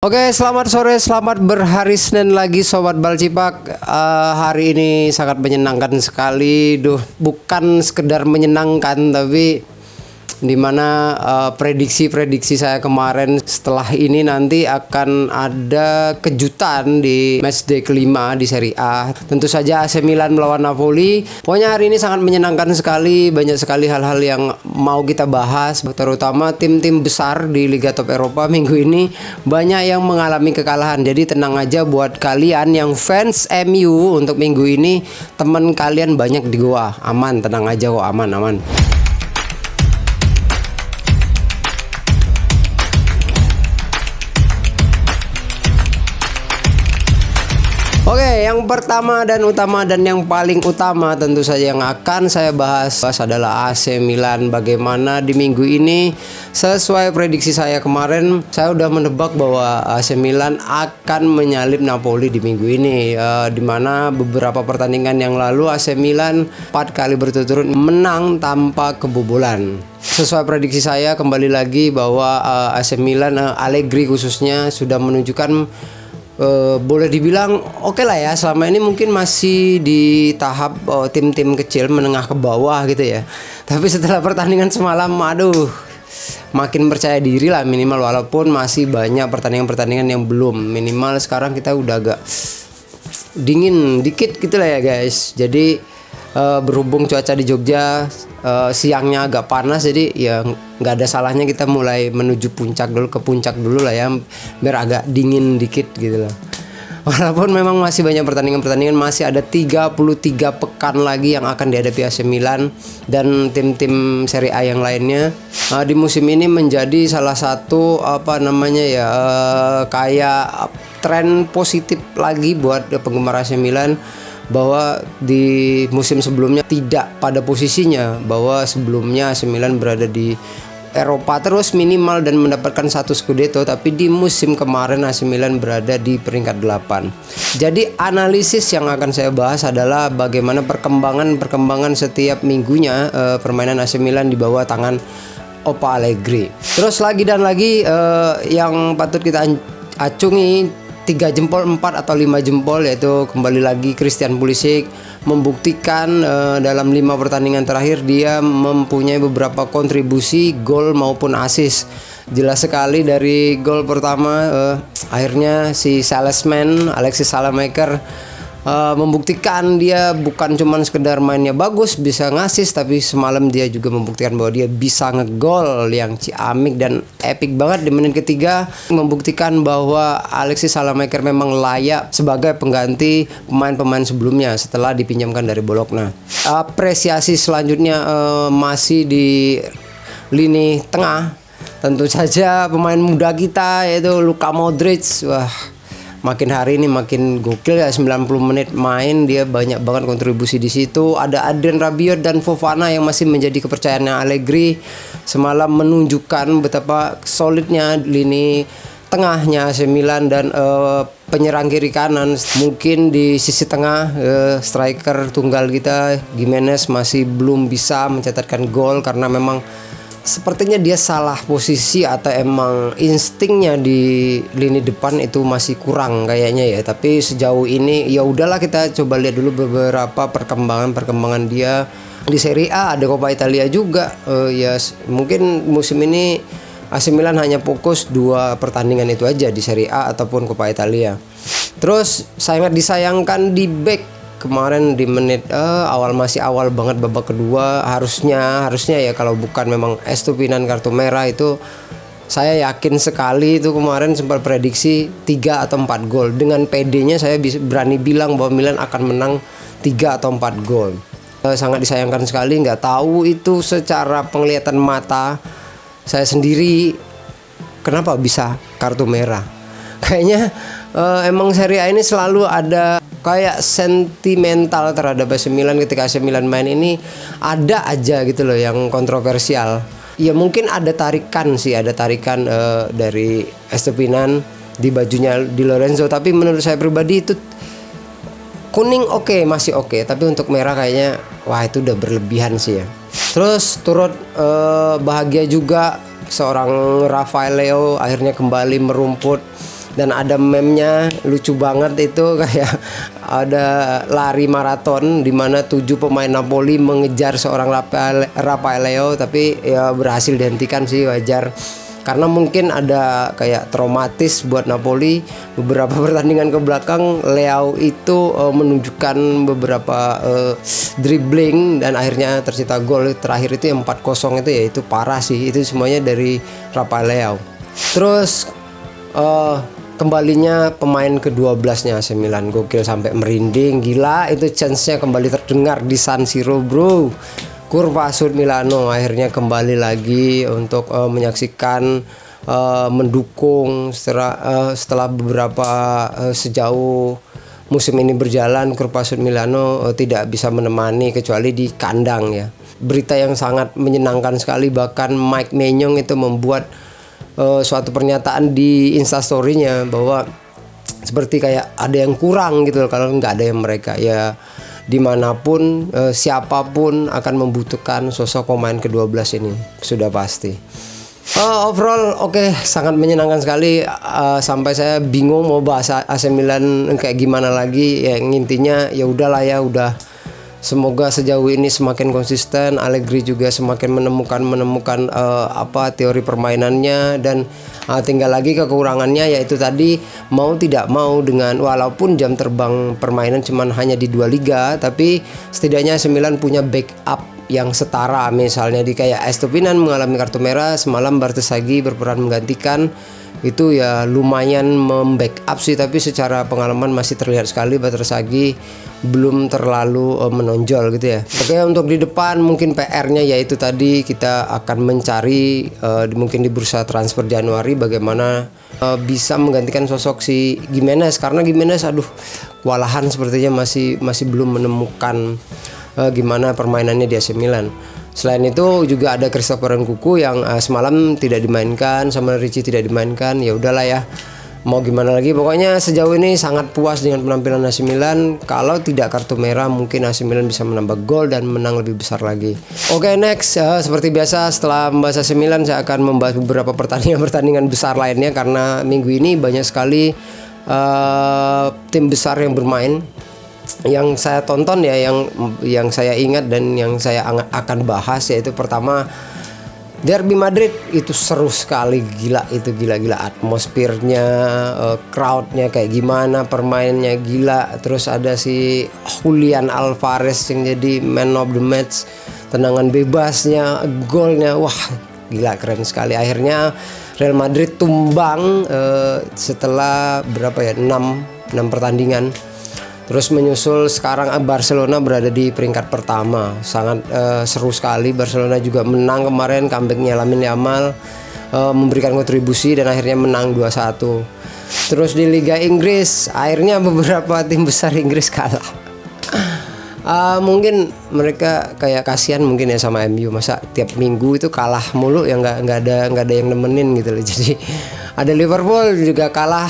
Oke, selamat sore, selamat berhari Senin lagi Sobat Balcipak. Hari ini sangat menyenangkan sekali. Bukan sekedar menyenangkan, tapi dimana prediksi-prediksi saya kemarin setelah ini nanti akan ada kejutan di matchday kelima di Serie A. Tentu saja AC Milan melawan Napoli. Pokoknya hari ini sangat menyenangkan sekali. Banyak sekali hal-hal yang mau kita bahas, terutama tim-tim besar di Liga Top Eropa minggu ini banyak yang mengalami kekalahan. Jadi tenang aja buat kalian yang fans MU, untuk minggu ini teman kalian banyak di gua. Aman, tenang aja kok, aman. Oke, yang pertama dan utama dan yang paling utama tentu saja yang akan saya bahas adalah AC Milan. Bagaimana di minggu ini, sesuai prediksi saya kemarin, saya udah menebak bahwa AC Milan akan menyalip Napoli di minggu ini. Dimana beberapa pertandingan yang lalu AC Milan 4 kali berturut-turut menang tanpa kebobolan. Sesuai prediksi saya kembali lagi bahwa AC Milan, Allegri khususnya, sudah menunjukkan boleh dibilang oke lah ya. Selama ini mungkin masih di tahap tim-tim kecil menengah ke bawah gitu ya. Tapi setelah pertandingan semalam, aduh, makin percaya diri lah minimal, walaupun masih banyak pertandingan-pertandingan yang belum. Minimal sekarang kita udah agak dingin dikit gitu lah ya guys. Jadi berhubung cuaca di Jogja siangnya agak panas, jadi ya nggak ada salahnya kita mulai menuju ke puncak dulu lah ya, biar agak dingin dikit gitu lah. Walaupun memang masih banyak pertandingan, masih ada 33 pekan lagi yang akan dihadapi AC Milan dan tim-tim Serie A yang lainnya. Di musim ini menjadi salah satu kayak tren positif lagi buat penggemar AC Milan, bahwa di musim sebelumnya tidak pada posisinya, bahwa sebelumnya AC Milan berada di Eropa terus minimal dan mendapatkan 1 Scudetto, tapi di musim kemarin AC Milan berada di peringkat 8. Jadi analisis yang akan saya bahas adalah bagaimana perkembangan setiap minggunya permainan AC Milan di bawah tangan Opa Allegri. Terus lagi dan lagi yang patut kita acungi 3 jempol, 4 atau 5 jempol, yaitu kembali lagi Christian Pulisic membuktikan dalam 5 pertandingan terakhir dia mempunyai beberapa kontribusi gol maupun assist. Jelas sekali dari gol pertama, akhirnya si salesman Alexis Salamaker membuktikan dia bukan cuma sekedar mainnya bagus, bisa ngasih, tapi semalam dia juga membuktikan bahwa dia bisa ngegol yang ciamik dan epic banget di menit ketiga, membuktikan bahwa Alexis Salamaker memang layak sebagai pengganti pemain-pemain sebelumnya setelah dipinjamkan dari Bologna. Apresiasi selanjutnya masih di lini tengah, tentu saja pemain muda kita yaitu Luka Modric. Wah, makin hari ini makin gokil ya, 90 menit main dia banyak banget kontribusi di situ. Ada Adrien Rabiot dan Fofana yang masih menjadi kepercayaannya Allegri. Semalam menunjukkan betapa solidnya lini tengahnya AC Milan dan penyerang kiri kanan. Mungkin di sisi tengah striker tunggal kita Gimenez masih belum bisa mencetakkan gol karena memang sepertinya dia salah posisi atau emang instingnya di lini depan itu masih kurang kayaknya ya. Tapi sejauh ini ya udahlah, kita coba lihat dulu beberapa perkembangan dia di Serie A. Ada Coppa Italia juga. Ya mungkin musim ini AC Milan hanya fokus 2 pertandingan itu aja di Serie A ataupun Coppa Italia. Terus sangat disayangkan di back kemarin di menit masih awal banget babak kedua, harusnya ya kalau bukan memang Estupinan kartu merah itu, saya yakin sekali itu kemarin sempat prediksi 3 atau 4 gol. Dengan PD-nya saya berani bilang bahwa Milan akan menang 3 atau 4 gol. Sangat disayangkan sekali, nggak tahu itu secara penglihatan mata saya sendiri kenapa bisa kartu merah. Kayaknya emang Serie A ini selalu ada kayak sentimental terhadap AC Milan. Ketika AC Milan main ini ada aja gitu loh yang kontroversial. Ya mungkin ada tarikan dari Estupinan di bajunya Di Lorenzo, tapi menurut saya pribadi itu kuning masih oke, tapi untuk merah kayaknya wah itu udah berlebihan sih ya. Terus turut bahagia juga seorang Rafael Leao akhirnya kembali merumput Dan ada meme-nya lucu banget itu, kayak ada lari maraton di mana 7 pemain Napoli mengejar seorang Rafael Leao, tapi ya berhasil dihentikan sih, wajar. Karena mungkin ada kayak traumatis buat Napoli. Beberapa pertandingan ke belakang Leao itu menunjukkan beberapa dribbling dan akhirnya tercipta gol terakhir itu yang 4-0 itu, ya itu parah sih. Itu semuanya dari Rafael Leao. Terus kembalinya pemain ke-12-nya AC Milan, gokil sampai merinding, gila. Itu chance-nya kembali terdengar di San Siro, bro. Curva Sud Milano akhirnya kembali lagi untuk menyaksikan, mendukung setelah beberapa sejauh musim ini berjalan. Curva Sud Milano tidak bisa menemani kecuali di kandang ya. Berita yang sangat menyenangkan sekali, bahkan Mike Maignan itu membuat suatu pernyataan di Instastory-nya bahwa seperti kayak ada yang kurang gitu loh kalau nggak ada yang mereka. Ya dimanapun siapapun akan membutuhkan sosok pemain ke-12 ini, sudah pasti. Overall oke, sangat menyenangkan sekali. Sampai saya bingung mau bahas AC Milan kayak gimana lagi. Ya intinya ya udahlah ya, udah. Semoga sejauh ini semakin konsisten. Allegri juga semakin menemukan teori permainannya, dan tinggal lagi kekurangannya, yaitu tadi mau tidak mau, dengan walaupun jam terbang permainan cuman hanya di 2 liga, tapi setidaknya AC Milan punya backup yang setara. Misalnya di kayak Estupinan mengalami kartu merah, semalam Bartesaghi berperan menggantikan. Itu ya lumayan membackup sih, tapi secara pengalaman masih terlihat sekali Bartesaghi belum terlalu menonjol gitu ya. Oke, untuk di depan mungkin PR-nya yaitu tadi kita akan mencari mungkin di bursa transfer Januari bagaimana bisa menggantikan sosok si Gimenez, karena Gimenez kewalahan sepertinya masih belum menemukan gimana permainannya di AC Milan. Selain itu juga ada Christopher Nkunku yang semalam tidak dimainkan, sama Ricci tidak dimainkan. Ya udahlah ya, mau gimana lagi. Pokoknya sejauh ini sangat puas dengan penampilan AC Milan. Kalau tidak kartu merah mungkin AC Milan bisa menambah gol dan menang lebih besar lagi. Oke, next, seperti biasa setelah membahas AC Milan saya akan membahas beberapa pertandingan besar lainnya, karena minggu ini banyak sekali tim besar yang bermain. Yang saya tonton ya, yang saya ingat dan yang saya akan bahas, yaitu pertama Derby Madrid. Itu seru sekali, gila atmosfernya, crowdnya kayak gimana, permainnya gila. Terus ada si Julian Alvarez yang jadi man of the match, tendangan bebasnya, golnya, wah gila, keren sekali. Akhirnya Real Madrid tumbang setelah berapa ya, 6 pertandingan. Terus menyusul sekarang Barcelona berada di peringkat pertama. Sangat seru sekali. Barcelona juga menang kemarin, comebacknya Lamine Yamal memberikan kontribusi dan akhirnya menang 2-1. Terus di Liga Inggris akhirnya beberapa tim besar Inggris kalah. Mungkin mereka kayak kasihan mungkin ya sama MU, masa tiap minggu itu kalah mulu ya, nggak ada yang nemenin gitu loh. Jadi ada Liverpool juga kalah,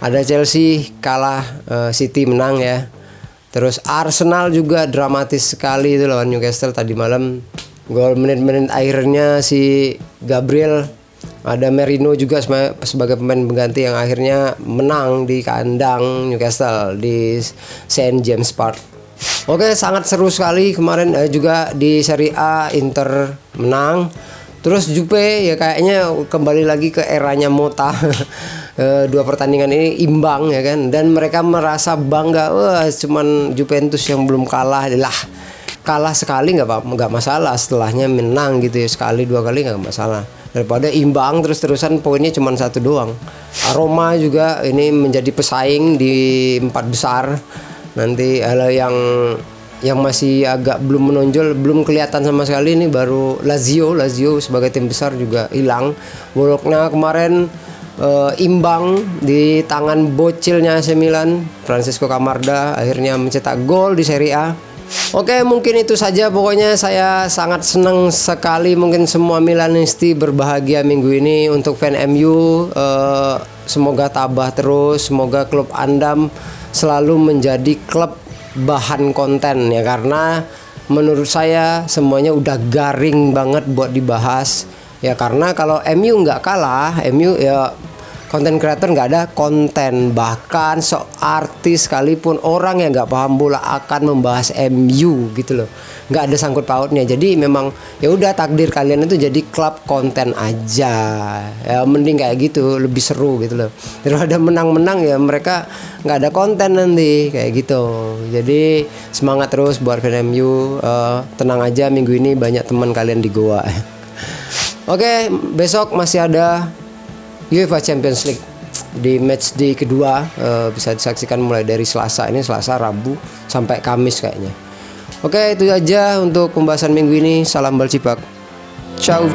ada Chelsea kalah, City menang ya. Terus Arsenal juga dramatis sekali itu lawan Newcastle tadi malam. Gol menit-menit akhirnya si Gabriel. Ada Merino juga sebagai pemain pengganti yang akhirnya menang di kandang Newcastle di St. James Park. Oke, sangat seru sekali kemarin. Juga di Serie A Inter menang. Terus Juve ya kayaknya kembali lagi ke eranya Mota. 2 pertandingan ini imbang ya kan, dan mereka merasa bangga. Wah, cuman Juventus yang belum kalah. Kalah sekali nggak masalah, setelahnya menang gitu ya, sekali 2 kali nggak masalah, daripada imbang terus-terusan poinnya cuma 1 doang. Roma juga ini menjadi pesaing di 4 besar. Nanti yang masih agak belum menonjol, belum kelihatan sama sekali, ini baru Lazio sebagai tim besar juga hilang. Bologna kemarin imbang di tangan bocilnya AC Milan, Francesco Camarda akhirnya mencetak gol di Serie A. Oke, mungkin itu saja. Pokoknya saya sangat senang sekali, mungkin semua Milanisti berbahagia minggu ini. Untuk fan MU, semoga tabah terus, semoga klub Anda selalu menjadi klub bahan konten ya, karena menurut saya semuanya udah garing banget buat dibahas ya. Karena kalau MU nggak kalah, MU ya konten kreator nggak ada konten, bahkan artis sekalipun orang yang nggak paham bola akan membahas MU gitu loh, nggak ada sangkut pautnya. Jadi memang ya udah takdir kalian itu jadi klub konten aja ya, mending kayak gitu, lebih seru gitu loh daripada menang-menang ya mereka nggak ada konten nanti kayak gitu. Jadi semangat terus buat fan MU, tenang aja, minggu ini banyak teman kalian di Goa. Oke, besok masih ada UEFA Champions League di match day kedua, bisa disaksikan mulai dari Selasa, Rabu sampai Kamis kayaknya. Oke, itu aja untuk pembahasan minggu ini. Salam Balcipak. Ciao.